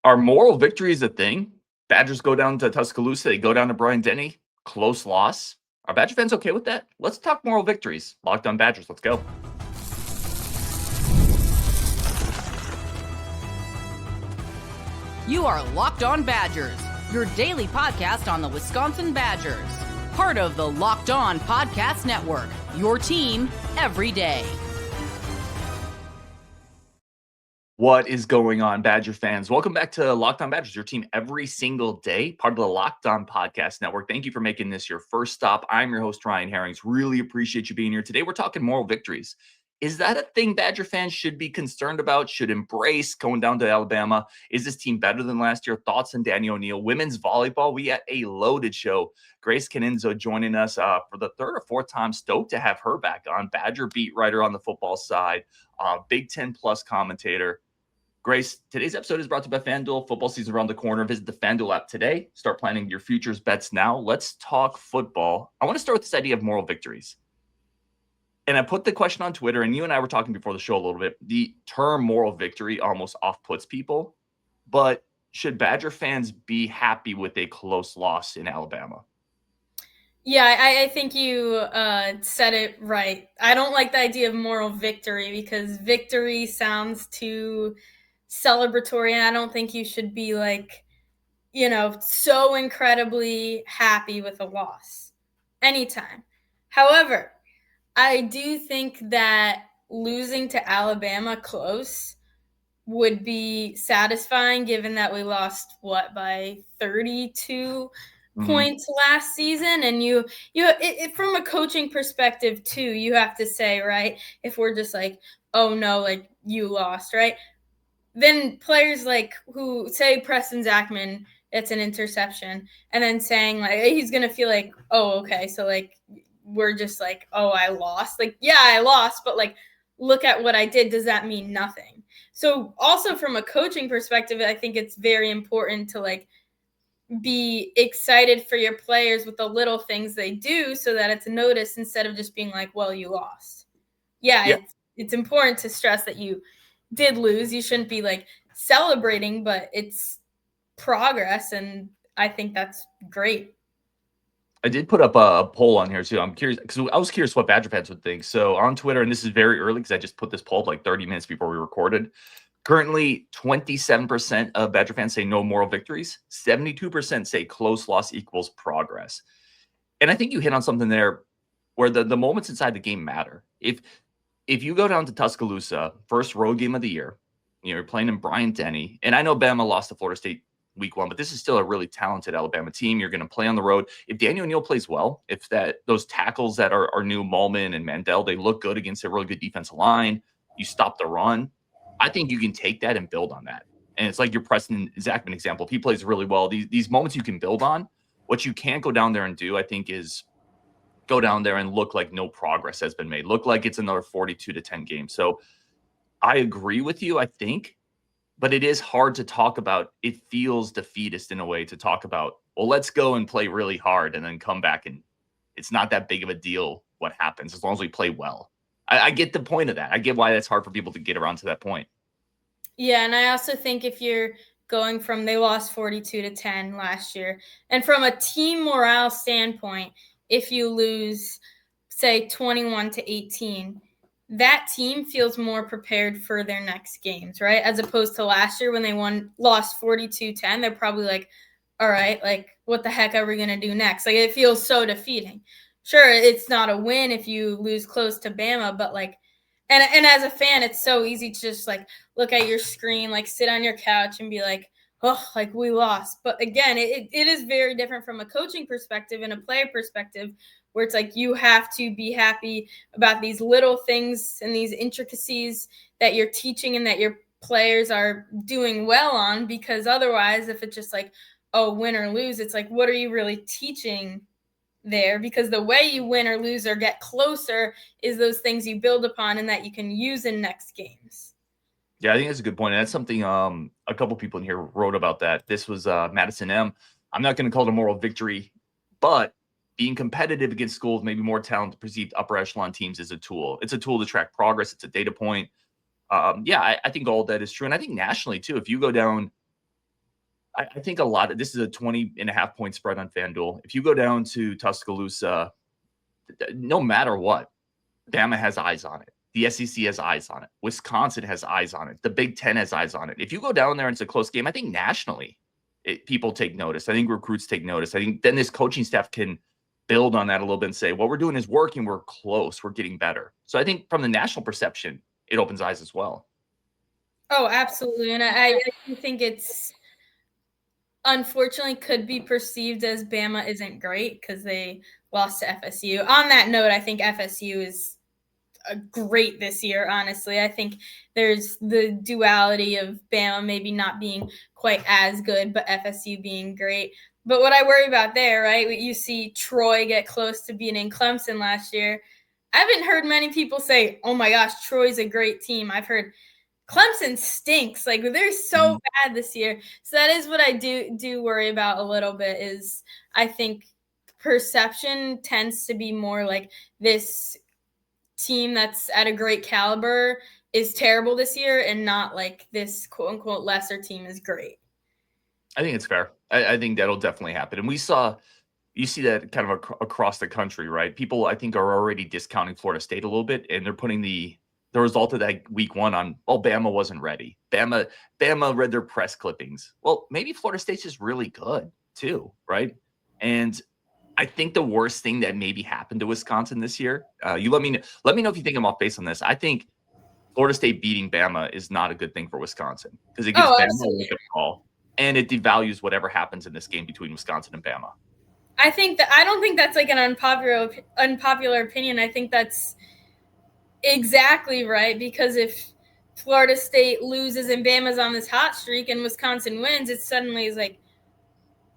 Are moral victories a thing? Badgers go down to Tuscaloosa, they go down to Bryant-Denny, close loss. Are Badger fans okay with that? Let's talk moral victories. Locked on Badgers, let's go. You are Locked On Badgers, your daily podcast on the Wisconsin Badgers. Part of the Locked On Podcast Network, your team every day. What is going on, Badger fans? Welcome back to Locked On Badgers, your team every single day, part of the Locked On Podcast Network. Thank you for making this your first stop. I'm your host, Ryan Harings. Really appreciate you being here. Today, we're talking moral victories. Is that a thing Badger fans should be concerned about, should embrace going down to Alabama? Is this team better than last year? Thoughts on Danny O'Neal. Women's volleyball, we got a loaded show. Grace Canenzo joining us for the third or fourth time. Stoked to have her back on. Badger beat writer on the football side, Big Ten Plus commentator. Grace, today's episode is brought to you by FanDuel. Football season around the corner. Visit the FanDuel app today. Start planning your futures bets now. Let's talk football. I want to start with this idea of moral victories. And I put the question on Twitter, and you and I were talking before the show a little bit. The term moral victory almost off-puts people. But should Badger fans be happy with a close loss in Alabama? Yeah, I think you said it right. I don't like the idea of moral victory because victory sounds too celebratory, and I don't think you should be so incredibly happy with a loss anytime. However, I do think that losing to Alabama close would be satisfying given that we lost by 32 points last season. And you from a coaching perspective too, you have to say, right, if we're just like, oh no, like you lost, right? Then players like who say Preston Zachman, it's an interception, and then saying like he's gonna feel like, oh, okay, so like we're just like, oh, I lost. Like, yeah, I lost, but like look at what I did. Does that mean nothing? So also from a coaching perspective, I think it's very important to like be excited for your players with the little things they do so that it's noticed instead of just being like, well, you lost. Yeah. It's important to stress that you did lose. You shouldn't be like celebrating, but it's progress, and I think that's great. I did put up a poll on here too. I'm curious because I was curious what Badger fans would think. So on Twitter, and this is very early because I just put this poll up like 30 minutes before we recorded. Currently, 27% of Badger fans say no moral victories. 72% say close loss equals progress. And I think you hit on something there where the moments inside the game matter. If you go down to Tuscaloosa, first road game of the year, you're playing in Bryant-Denny, and I know Bama lost to Florida State week one, but this is still a really talented Alabama team. You're going to play on the road. If Danny O'Neal plays well, if those tackles that are new, Malman and Mandel, they look good against a really good defensive line, you stop the run, I think you can take that and build on that. And it's like your Preston Zachman example. If he plays really well, these moments you can build on. What you can't go down there and do, I think, is go down there and look like no progress has been made. Look like it's another 42-10 game. So I agree with you, I think. But it is hard to talk about. It feels defeatist in a way to talk about, well, let's go and play really hard and then come back, and it's not that big of a deal what happens as long as we play well. I get the point of that. I get why that's hard for people to get around to that point. Yeah, and I also think if you're going from they lost 42-10 last year, and from a team morale standpoint, if you lose, say, 21-18, that team feels more prepared for their next games, right? As opposed to last year when they lost 42-10, they're probably like, all right, like what the heck are we going to do next? Like it feels so defeating. Sure, it's not a win if you lose close to Bama, but like, and as a fan, it's so easy to just like look at your screen, like sit on your couch and be like, oh, like we lost. But again, it is very different from a coaching perspective and a player perspective, where it's like you have to be happy about these little things and these intricacies that you're teaching and that your players are doing well on, because otherwise, if it's just like, oh, win or lose, it's like, what are you really teaching there? Because the way you win or lose or get closer is those things you build upon and that you can use in next games. Yeah, I think that's a good point. And that's something a couple people in here wrote about that. This was Madison M. I'm not going to call it a moral victory, but being competitive against schools, maybe more talented, perceived upper echelon teams is a tool. It's a tool to track progress. It's a data point. I think all of that is true. And I think nationally too, if you go down I think a lot of this is a 20.5 point spread on FanDuel. If you go down to Tuscaloosa, no matter what, Bama has eyes on it. The SEC has eyes on it. Wisconsin has eyes on it. The Big Ten has eyes on it. If you go down there and it's a close game, I think nationally people take notice. I think recruits take notice. I think then this coaching staff can build on that a little bit and say, what we're doing is working. We're close. We're getting better. So I think from the national perception, it opens eyes as well. Oh, absolutely. And I think it's unfortunately could be perceived as Bama isn't great because they lost to FSU. On that note, I think FSU is great this year, honestly. I think there's the duality of Bama maybe not being quite as good, but FSU being great. But what I worry about there, right, you see Troy get close to beating Clemson last year. I haven't heard many people say, oh my gosh, Troy's a great team. I've heard Clemson stinks. Like, they're so bad this year. So that is what I do worry about a little bit is I think perception tends to be more like this team that's at a great caliber is terrible this year and not like this quote unquote lesser team is great. I think it's fair. I think that'll definitely happen. And you see that kind of across the country, right? People, I think, are already discounting Florida State a little bit, and they're putting the result of that week one on, well, Bama wasn't ready. Bama read their press clippings. Well, maybe Florida State's just really good too, right? And I think the worst thing that maybe happened to Wisconsin this year, you let me know if you think I'm off base on this. I think Florida State beating Bama is not a good thing for Wisconsin because it gives Bama a wake-up call, and it devalues whatever happens in this game between Wisconsin and Bama. I don't think that's like an unpopular opinion. I think that's exactly right, because if Florida State loses and Bama's on this hot streak and Wisconsin wins, it suddenly is like,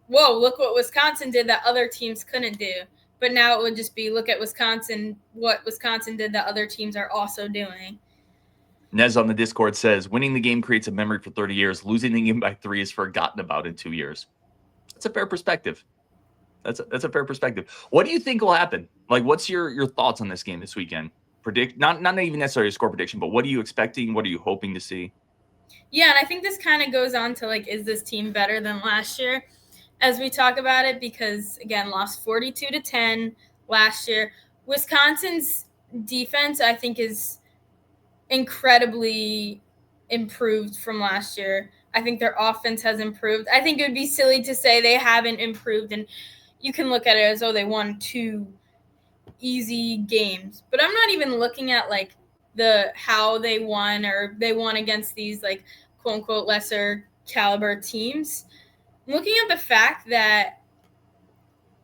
whoa, look what Wisconsin did that other teams couldn't do. But now it would just be, look at Wisconsin, what Wisconsin did that other teams are also doing. Nez on the Discord says, winning the game creates a memory for 30 years. Losing the game by 3 is forgotten about in 2 years. That's a fair perspective. That's a fair perspective. What do you think will happen? Like, what's your thoughts on this game this weekend? Not even necessarily a score prediction, but what are you expecting? What are you hoping to see? Yeah, and I think this kind of goes on to, like, is this team better than last year? As we talk about it, because, again, lost 42-10 last year. Wisconsin's defense, I think, is incredibly improved from last year. I think their offense has improved. I think it would be silly to say they haven't improved, and you can look at it as, they won 2 easy games. But I'm not even looking at, like, how they won, or they won against these, like, quote-unquote lesser caliber teams. Looking at the fact that,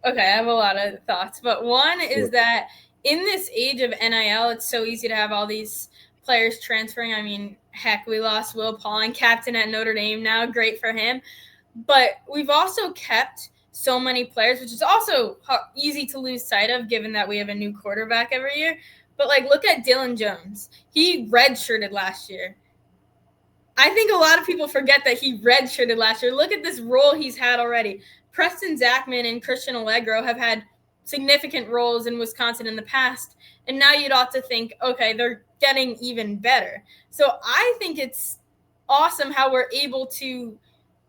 I have a lot of thoughts, but one is that in this age of NIL, it's so easy to have all these players transferring. I mean, heck, we lost Will Pauling, captain at Notre Dame now. Great for him. But we've also kept so many players, which is also easy to lose sight of given that we have a new quarterback every year. But, like, look at Dylan Jones. He redshirted last year. I think a lot of people forget that he redshirted last year. Look at this role he's had already. Preston Zachman and Christian Allegro have had significant roles in Wisconsin in the past, and now you'd ought to think, okay, they're getting even better. So I think it's awesome how we're able to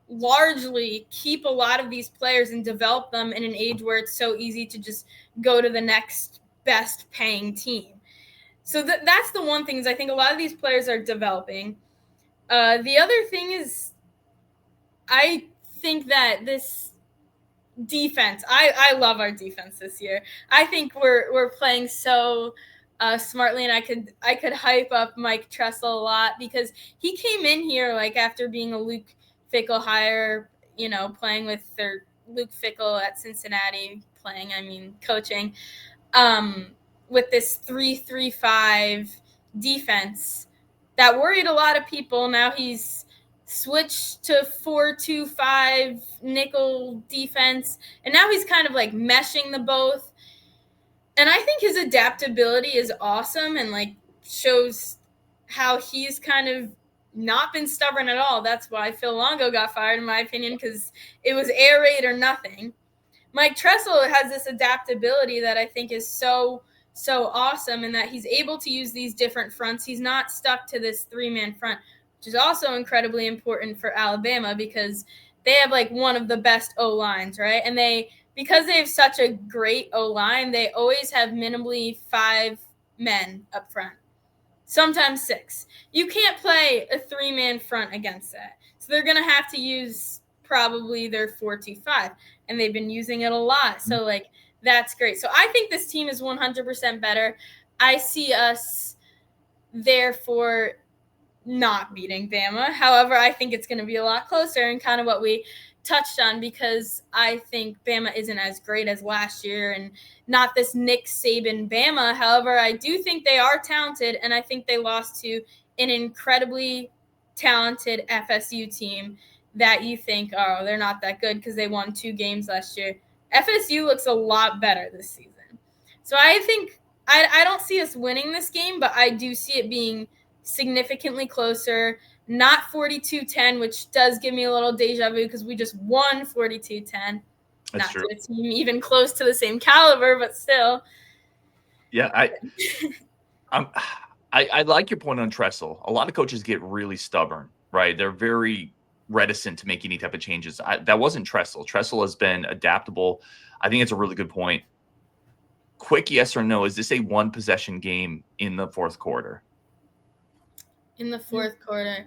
largely keep a lot of these players and develop them in an age where it's so easy to just go to the next best paying team. So that's the one thing, is I think a lot of these players are developing. The other thing is, I think that this defense, I love our defense this year. I think we're playing so smartly, and I could hype up Mike Tressil a lot, because he came in here like after being a Luke Fickell hire, playing with Luke Fickell at Cincinnati, coaching, with this 3-3-5 defense that worried a lot of people. Now he's switched to 4-2-5 nickel defense, and now he's kind of like meshing the both. And I think his adaptability is awesome, and like shows how he's kind of not been stubborn at all. That's why Phil Longo got fired, in my opinion, because it was air raid or nothing. Mike Tressil has this adaptability that I think is so awesome, and that he's able to use these different fronts. He's not stuck to this 3-man front, which is also incredibly important for Alabama, because they have like one of the best O-lines, right? And because they have such a great O-line, they always have minimally 5 men up front, sometimes 6. You can't play a 3-man front against that. So they're going to have to use probably their 4-2-5, and they've been using it a lot. So, like, that's great. So I think this team is 100% better. I see us, therefore, not beating Bama. However, I think it's going to be a lot closer, and kind of what we touched on, because I think Bama isn't as great as last year and not this Nick Saban Bama. However, I do think they are talented, and I think they lost to an incredibly talented FSU team that you think, oh, they're not that good because they won 2 games last year. FSU looks a lot better this season. So I think I don't see us winning this game, but I do see it being significantly closer, not 42-10, which does give me a little deja vu because we just won 42-10. That's not true. to a team even close to the same caliber, but still. Yeah, I like your point on Tressel. A lot of coaches get really stubborn, right? They're very reticent to make any type of changes. That wasn't Tressel. Tressel has been adaptable. I think it's a really good point. Quick yes or no, is this a 1-possession game in the fourth quarter? In the fourth quarter.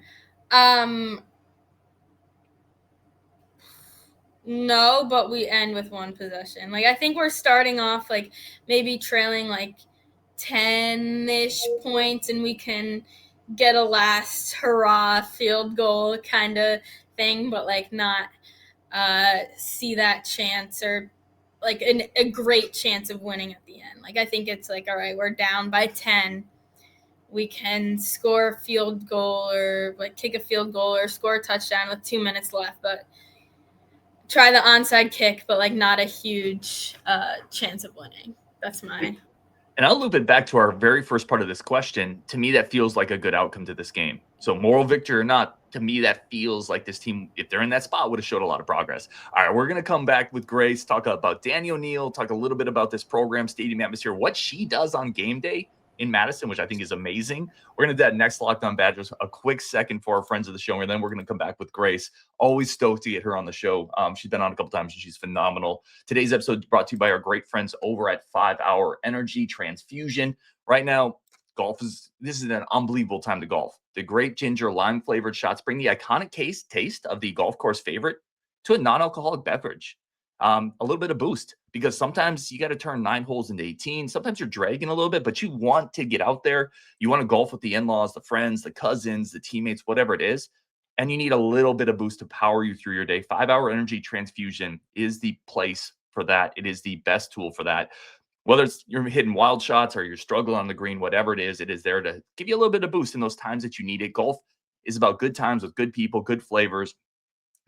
No, but we end with 1 possession. Like, I think we're starting off like maybe trailing like 10-ish points, and we can get a last hurrah field goal kind of thing, but like not see that chance or like a great chance of winning at the end. Like, I think it's like, all right, we're down by 10. We can score a field goal or like kick a field goal or score a touchdown with 2 minutes left, but try the onside kick, but like not a huge chance of winning. That's mine. And I'll loop it back to our very first part of this question. To me, that feels like a good outcome to this game. So moral victory or not, to me, that feels like this team, if they're in that spot, would have showed a lot of progress. All right, we're going to come back with Grace, talk about Danny O'Neill, talk a little bit about this program, stadium atmosphere, what she does on game day in Madison, which I think is amazing. We're going to do that next Locked On Badgers. A quick second for our friends of the show, and then we're going to come back with Grace. Always stoked to get her on the show. She's been on a couple times, and she's phenomenal. Today's episode is brought to you by our great friends over at 5 Hour Energy Transfusion. Right now, this is an unbelievable time to golf. The great ginger lime flavored shots bring the iconic taste of the golf course favorite to a non-alcoholic beverage. A little bit of boost, because sometimes you got to turn 9 holes into 18. Sometimes you're dragging a little bit, but you want to get out there. You want to golf with the in-laws, the friends, the cousins, the teammates, whatever it is. And you need a little bit of boost to power you through your day. 5 Hour Energy Transfusion is the place for that. It is the best tool for that. Whether it's you're hitting wild shots or you're struggling on the green, whatever it is there to give you a little bit of boost in those times that you need it. Golf is about good times with good people, good flavors.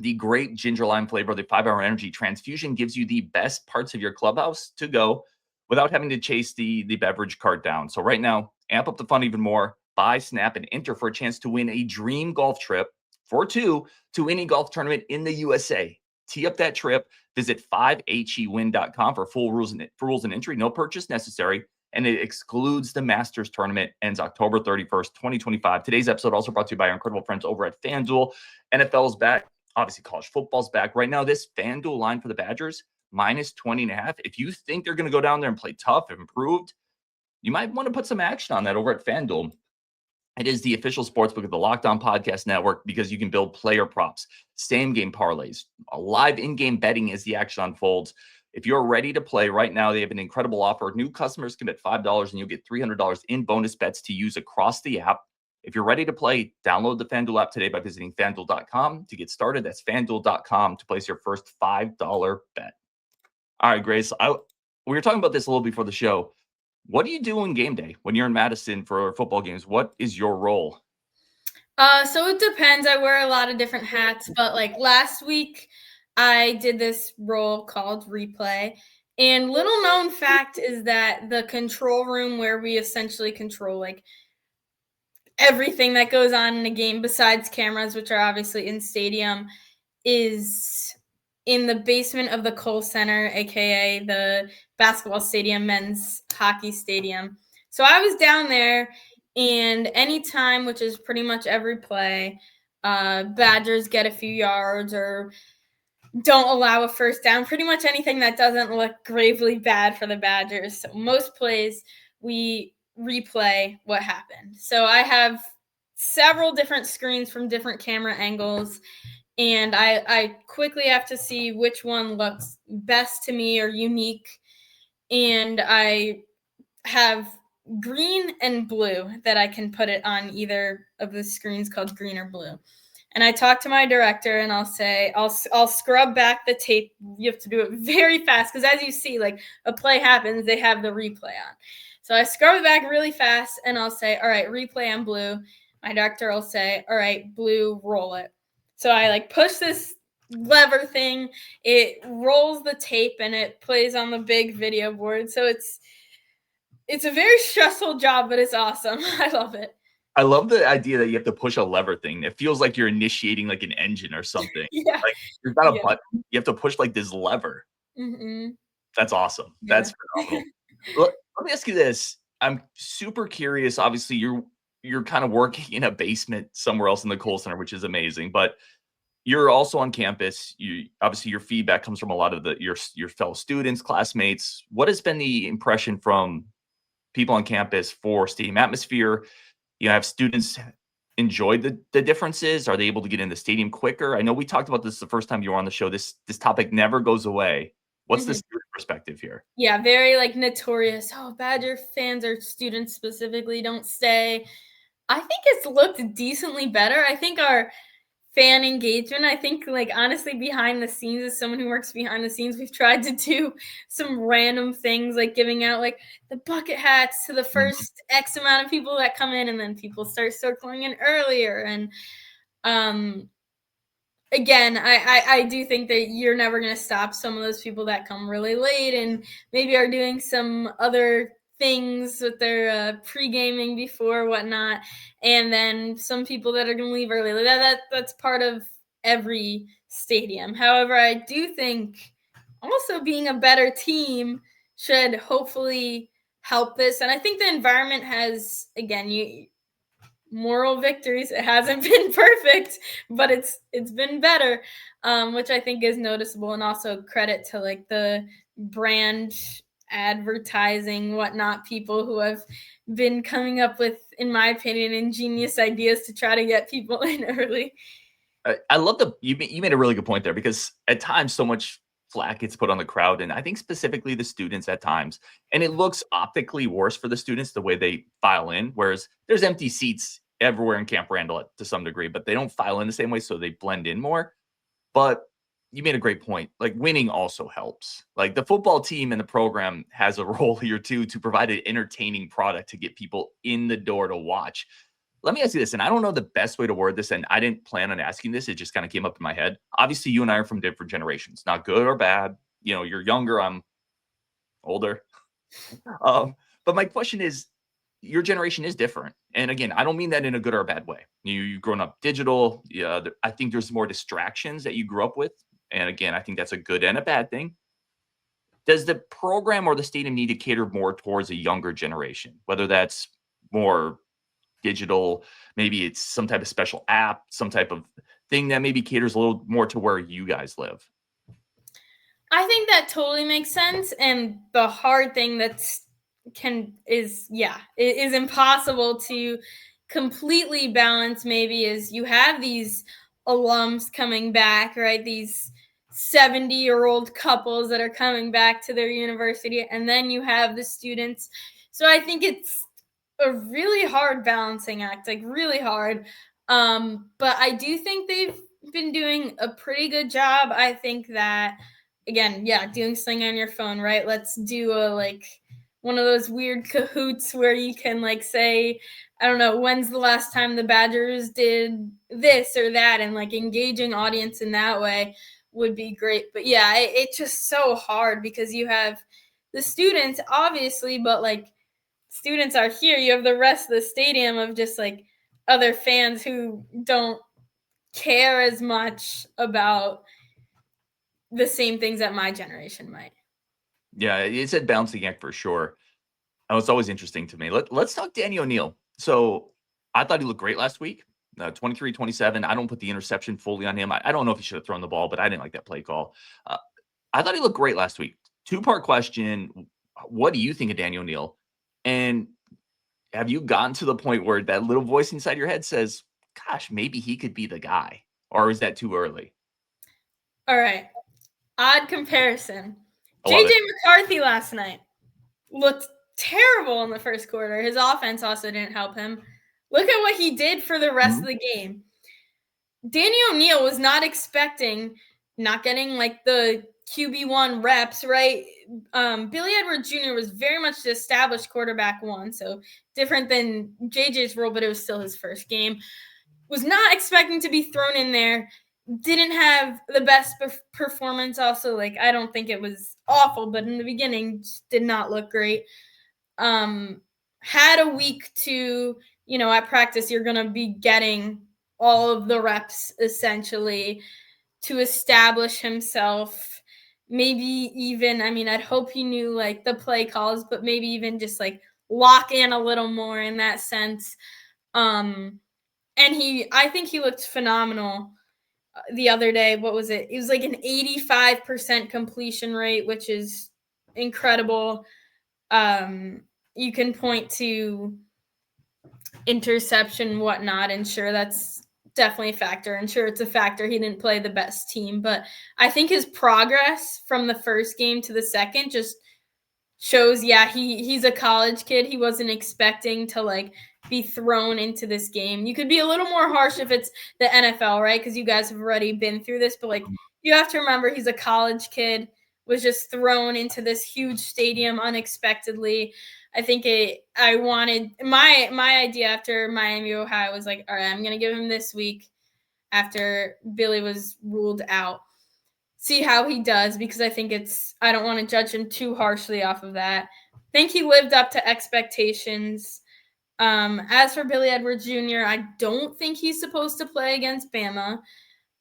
The great ginger lime flavor of the 5 Hour Energy Transfusion gives you the best parts of your clubhouse to go without having to chase the beverage cart down. So right now, amp up the fun even more. Buy, snap, and enter for a chance to win a dream golf trip for 2 to any golf tournament in the USA. Tee up that trip. Visit 5hewin.com for full rules and entry. No purchase necessary. And it excludes the Masters tournament. Ends October 31st, 2025. Today's episode also brought to you by our incredible friends over at FanDuel. NFL's back. Obviously, college football's back. Right now, this FanDuel line for the Badgers, minus 20.5. If you think they're going to go down there and play tough, improved, you might want to put some action on that over at FanDuel. It is the official sportsbook of the Locked On Podcast Network, because you can build player props, same-game parlays, live in-game betting as the action unfolds. If you're ready to play right now, they have an incredible offer. New customers can bet $5 and you'll get $300 in bonus bets to use across the app. If you're ready to play, download the FanDuel app today by visiting FanDuel.com to get started. That's FanDuel.com to place your first $5 bet. All right, Grace, we were talking about this a little before the show. What do you do on game day when you're in Madison for football games? What is your role? So it depends. I wear a lot of different hats, but like last week I did this role called replay. And little known fact is that the control room, where we essentially control like everything that goes on in a game besides cameras, which are obviously in stadium, is in the basement of the Kohl Center, aka the basketball stadium, men's hockey stadium. So I was down there, and anytime, which is pretty much every play, Badgers get a few yards or don't allow a first down, pretty much anything that doesn't look gravely bad for the Badgers. So most plays, we replay what happened. So I have several different screens from different camera angles, and I quickly have to see which one looks best to me or unique. And I have green and blue that I can put it on either of the screens called green or blue. And I talk to my director and I'll say, I'll scrub back the tape. You have to do it very fast because as you see, like a play happens, they have the replay on. So I scrub it back really fast and I'll say, all right, replay on blue. My director will say, all right, blue, roll it. So I like push this lever thing, it rolls the tape and it plays on the big video board. So it's a very stressful job, but it's awesome. I love it. I love the idea that you have to push a lever thing. It feels like you're initiating like an engine or something. Yeah. Like there's not a Yeah. button. You have to push like this lever. Mm-hmm. That's awesome. Yeah. That's phenomenal. Let me ask you this. I'm super curious. Obviously, you're kind of working in a basement somewhere else in the Kohl Center, which is amazing. But you're also on campus. You obviously your feedback comes from a lot of your fellow students, classmates. What has been the impression from people on campus for stadium atmosphere? Have students enjoyed the differences? Are they able to get in the stadium quicker? I know we talked about this the first time you were on the show. This topic never goes away. What's the student perspective here? Yeah, very like notorious. Oh, Badger fans or students specifically don't stay. I think it's looked decently better. I think our fan engagement, I think like honestly behind the scenes, as someone who works behind the scenes, we've tried to do some random things like giving out like the bucket hats to the first X amount of people that come in, and then people start circling in earlier. And again, I do think that you're never going to stop some of those people that come really late and maybe are doing some other things with their pre-gaming before whatnot, and then some people that are going to leave early. That's part of every stadium. However, I do think also being a better team should hopefully help this. And I think the environment has, again, moral victories. It hasn't been perfect, but it's been better, which I think is noticeable, and also credit to like the brand advertising whatnot people who have been coming up with, in my opinion, ingenious ideas to try to get people in early. I love you made a really good point there, because at times so much flack gets put on the crowd, and I think specifically the students at times, and it looks optically worse for the students the way they file in, whereas there's empty seats everywhere in Camp Randall to some degree, but they don't file in the same way, so they blend in more. But you made a great point. Like winning also helps. Like the football team and the program has a role here too to provide an entertaining product to get people in the door to watch. Let me ask you this, and I don't know the best way to word this, and I didn't plan on asking this. It just kind of came up in my head. Obviously, you and I are from different generations, not good or bad. You're younger, I'm older. But my question is, your generation is different. And again, I don't mean that in a good or a bad way. You've grown up digital. Yeah, I think there's more distractions that you grew up with. And again, I think that's a good and a bad thing. Does the program or the stadium need to cater more towards a younger generation, whether that's more digital, maybe it's some type of special app, some type of thing that maybe caters a little more to where you guys live? I think that totally makes sense. And the hard thing it is impossible to completely balance maybe is you have these alums coming back, right? These 70-year-old couples that are coming back to their university, and then you have the students. So I think it's a really hard balancing act, like really hard. But I do think they've been doing a pretty good job. I think that, again, doing something on your phone, right? Let's do one of those weird cahoots where you can like say, I don't know, when's the last time the Badgers did this or that, and like engaging audience in that way would be great. But yeah, it's just so hard because you have the students, obviously, but like students are here. You have the rest of the stadium of just like other fans who don't care as much about the same things that my generation might. Yeah, it's a balancing act for sure. Oh, it's always interesting to me. Let's talk Danny O'Neil. So I thought he looked great last week. 23-27. I don't put the interception fully on him. I don't know if he should have thrown the ball, but I didn't like that play call. I thought he looked great last week. Two-part question. What do you think of Daniel Neal? And have you gotten to the point where that little voice inside your head says, gosh, maybe he could be the guy? Or is that too early? All right. Odd comparison. I love JJ it. McCarthy last night looked terrible in the first quarter. His offense also didn't help him. Look at what he did for the rest of the game. Daniel Neal was not expecting, not getting like the QB1 reps, right? Billy Edwards Jr. was very much the established quarterback one, so different than JJ's role, but it was still his first game. Was not expecting to be thrown in there. Didn't have the best performance. Also, like, I don't think it was awful, but in the beginning, just did not look great. Had a week to, at practice, you're going to be getting all of the reps essentially to establish himself. Maybe even, I'd hope he knew like the play calls, but maybe even just like lock in a little more in that sense. And I think he looked phenomenal the other day. What was it? It was like an 85% completion rate, which is incredible. You can point to interception, whatnot, and sure, that's definitely a factor. And sure, it's a factor he didn't play the best team, but I think his progress from the first game to the second just shows, he's a college kid. He wasn't expecting to like be thrown into this game. You could be a little more harsh if it's the NFL, right? Because you guys have already been through this, but like you have to remember he's a college kid, was just thrown into this huge stadium unexpectedly. I think I wanted my idea after Miami, Ohio was like, all right, I'm going to give him this week after Billy was ruled out. See how he does, because I think I don't want to judge him too harshly off of that. I think he lived up to expectations. As for Billy Edwards Jr., I don't think he's supposed to play against Bama,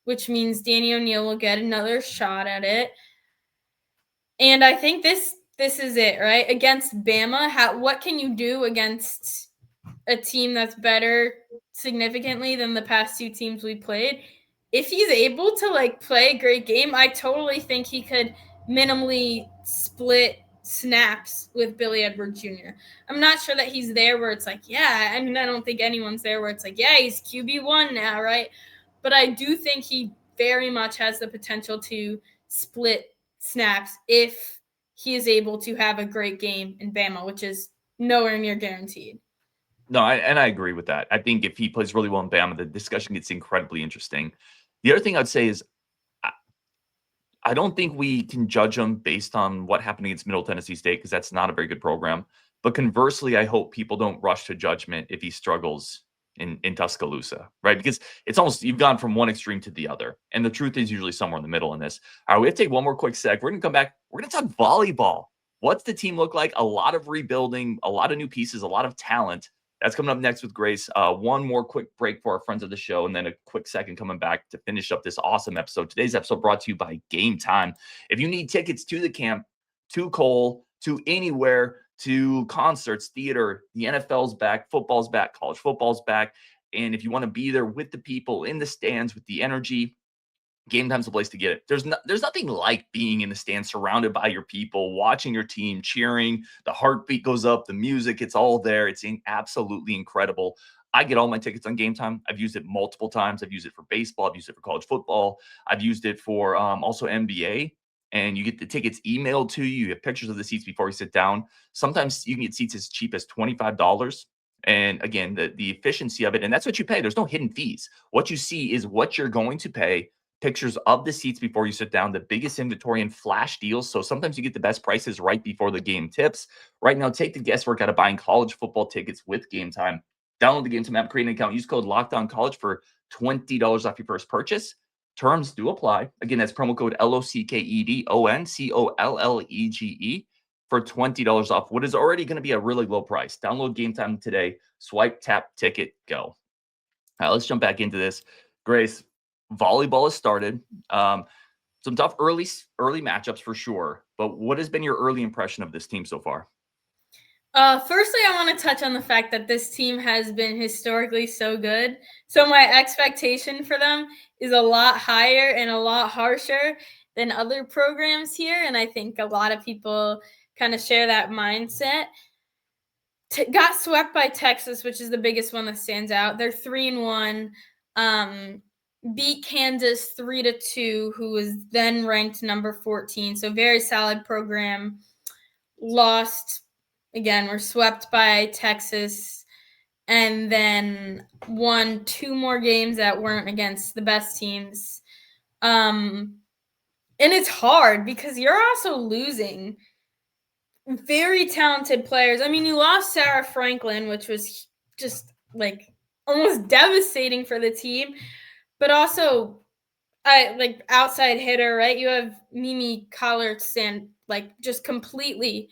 which means Danny O'Neal will get another shot at it. And I think this is it, right? Against Bama, what can you do against a team that's better significantly than the past two teams we played? If he's able to like play a great game, I totally think he could minimally split snaps with Billy Edwards Jr. I'm not sure that he's there where it's like, I don't think anyone's there where it's like, he's QB1 now, right? But I do think he very much has the potential to split snaps if he is able to have a great game in Bama, which is nowhere near guaranteed. No, I agree with that. I think if he plays really well in Bama, the discussion gets incredibly interesting. The other thing I'd say is I don't think we can judge him based on what happened against Middle Tennessee State, because that's not a very good program. But conversely, I hope people don't rush to judgment if he struggles in Tuscaloosa, right? Because it's almost, you've gone from one extreme to the other. And the truth is usually somewhere in the middle in this. All right, we have to take one more quick sec. We're going to come back. We're going to talk volleyball. What's the team look like? A lot of rebuilding, a lot of new pieces, a lot of talent. That's coming up next with Grace. One more quick break for our friends of the show, and then a quick second coming back to finish up this awesome episode. Today's episode brought to you by Game Time. If you need tickets to the camp, to Cole, to anywhere, to concerts, theater, the NFL's back, football's back, college football's back. And if you want to be there with the people in the stands, with the energy, Game Time's the place to get it. There's nothing like being in the stands surrounded by your people, watching your team, cheering. The heartbeat goes up, the music, it's all there. It's absolutely incredible. I get all my tickets on Game Time. I've used it multiple times. I've used it for baseball. I've used it for college football. I've used it for also NBA. And you get the tickets emailed to you. You have pictures of the seats before you sit down. Sometimes you can get seats as cheap as $25. And again, the efficiency of it, and that's what you pay. There's no hidden fees. What you see is what you're going to pay. Pictures of the seats before you sit down, the biggest inventory and flash deals. So sometimes you get the best prices right before the game tips. Right now, take the guesswork out of buying college football tickets with Game Time. Download the Game Time app, create an account, use code LOCKEDONCollege for $20 off your first purchase. Terms do apply. Again, that's promo code LOCKEDONCOLLEGE for $20 off what is already going to be a really low price. Download Game Time today. Swipe, tap, ticket, go. All right, let's jump back into this. Grace, volleyball has started. Some tough early matchups for sure. But what has been your early impression of this team so far? Firstly, I want to touch on the fact that this team has been historically so good. So my expectation for them is a lot higher and a lot harsher than other programs here. And I think a lot of people kind of share that mindset. Got swept by Texas, which is the biggest one that stands out. They're 3-1. Beat Kansas 3-2, who was then ranked number 14. So very solid program. Lost again. We're swept by Texas, and then won 2 more games that weren't against the best teams. And it's hard because you're also losing very talented players. I mean, you lost Sarah Franklin, which was just like almost devastating for the team, but also like outside hitter, right? You have Mimi Collartson, like just completely,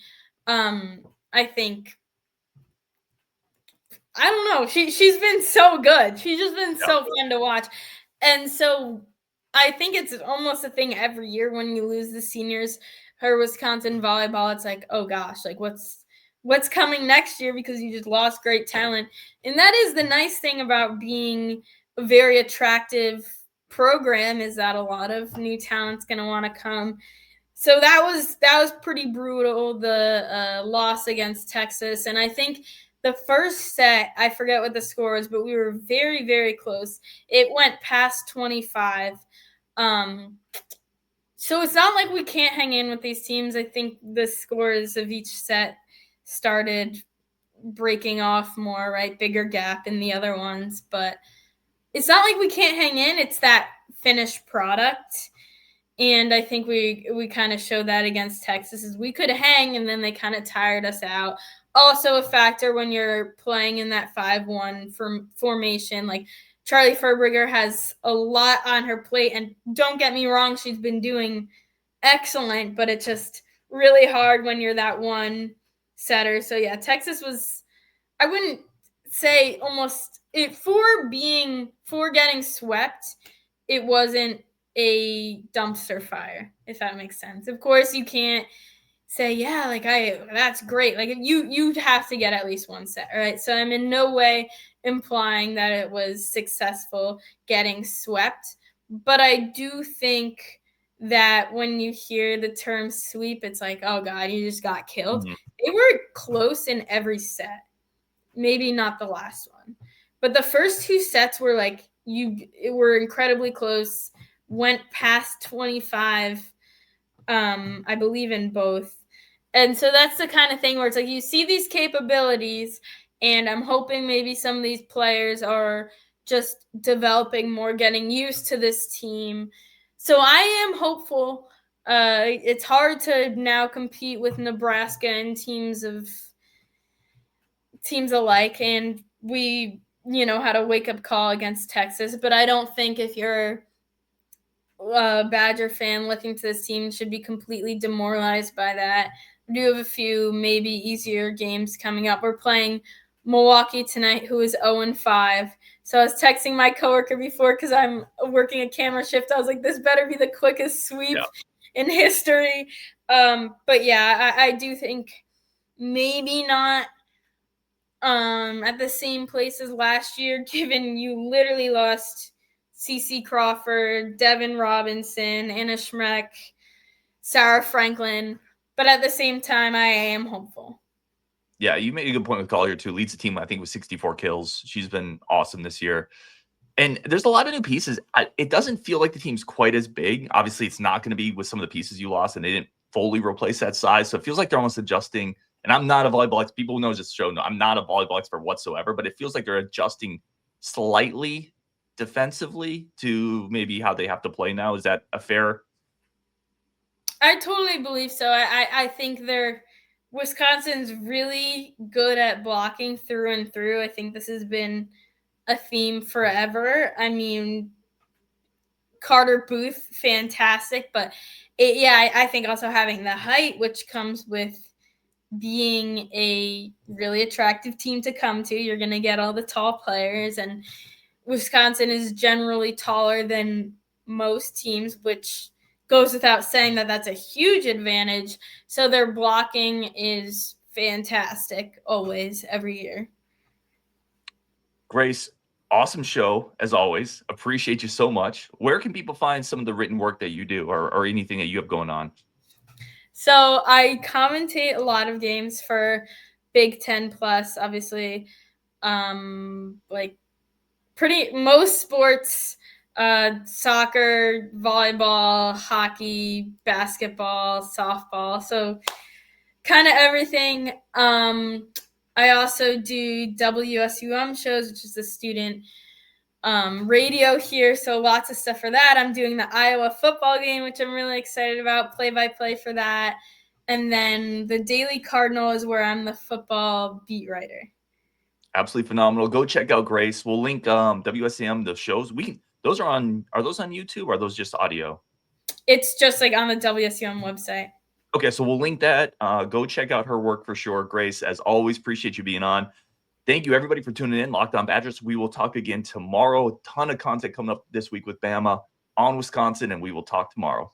I think, I don't know. She's been so good. She's just been so fun to watch. And so I think it's almost a thing every year when you lose the seniors. Her Wisconsin volleyball, it's like, oh gosh, like what's coming next year because you just lost great talent. And that is the nice thing about being a very attractive program, is that a lot of new talent's going to want to come. So that was pretty brutal, the loss against Texas. And I think the first set, I forget what the score was, but we were very, very close. It went past 25. So it's not like we can't hang in with these teams. I think the scores of each set started breaking off more, right? Bigger gap in the other ones. But it's not like we can't hang in. It's that finished product. And I think we kind of showed that against Texas, is we could hang, and then they kind of tired us out. Also a factor when you're playing in that 5-1 formation. Like Charlie Furbriger has a lot on her plate, and don't get me wrong, she's been doing excellent, but it's just really hard when you're that one setter. So yeah, Texas was, I wouldn't say almost it for getting swept, it wasn't a dumpster fire, if that makes sense. Of course, you can't say, yeah, like that's great. Like you'd have to get at least one set, right? So I'm in no way implying that it was successful getting swept, but I do think that when you hear the term sweep, it's like, oh God, you just got killed. Mm-hmm. They were close in every set. Maybe not the last one, but the first 2 sets were like were incredibly close. Went past 25, I believe, in both. And so that's the kind of thing where it's like you see these capabilities, and I'm hoping maybe some of these players are just developing more, getting used to this team. So I am hopeful. It's hard to now compete with Nebraska and teams alike, and we had a wake-up call against Texas, but I don't think if you're Badger fan looking to this team should be completely demoralized by that. We do have a few maybe easier games coming up. We're playing Milwaukee tonight, who is 0-5. So I was texting my coworker before because I'm working a camera shift. I was like, this better be the quickest sweep in history. But yeah, I do think maybe not at the same place as last year, given you literally lost Cece Crawford, Devin Robinson, Anna Schmeck, Sarah Franklin. But at the same time, I am hopeful. Yeah, you made a good point with Collier, too. Leads the team, I think, with 64 kills. She's been awesome this year. And there's a lot of new pieces. It doesn't feel like the team's quite as big. Obviously, it's not going to be with some of the pieces you lost, and they didn't fully replace that size. So it feels like they're almost adjusting. And I'm not a volleyball expert. People who know this show know I'm not a volleyball expert whatsoever, but it feels like they're adjusting slightly defensively to maybe how they have to play now. Is that a fair? I totally believe so. I think Wisconsin's really good at blocking through and through. I think this has been a theme forever. I mean, Carter Booth, fantastic. But I think also having the height, which comes with being a really attractive team to come to. You're going to get all the tall players, and Wisconsin is generally taller than most teams, which goes without saying that that's a huge advantage. So their blocking is fantastic always, every year. Grace, awesome show as always. Appreciate you so much. Where can people find some of the written work that you do or anything that you have going on? So I commentate a lot of games for Big Ten Plus, obviously. Like most sports, soccer, volleyball, hockey, basketball, softball. So kind of everything. I also do WSUM shows, which is the student radio here. So lots of stuff for that. I'm doing the Iowa football game, which I'm really excited about, play-by-play for that. And then the Daily Cardinal is where I'm the football beat writer. Absolutely phenomenal. Go check out Grace. We'll link WSM, the shows. Those are those on YouTube or are those just audio? It's just like on the WSUM website. Okay, so we'll link that. Go check out her work for sure. Grace, as always, appreciate you being on. Thank you, everybody, for tuning in. Locked On Badgers. We will talk again tomorrow. A ton of content coming up this week with Bama on Wisconsin, and we will talk tomorrow.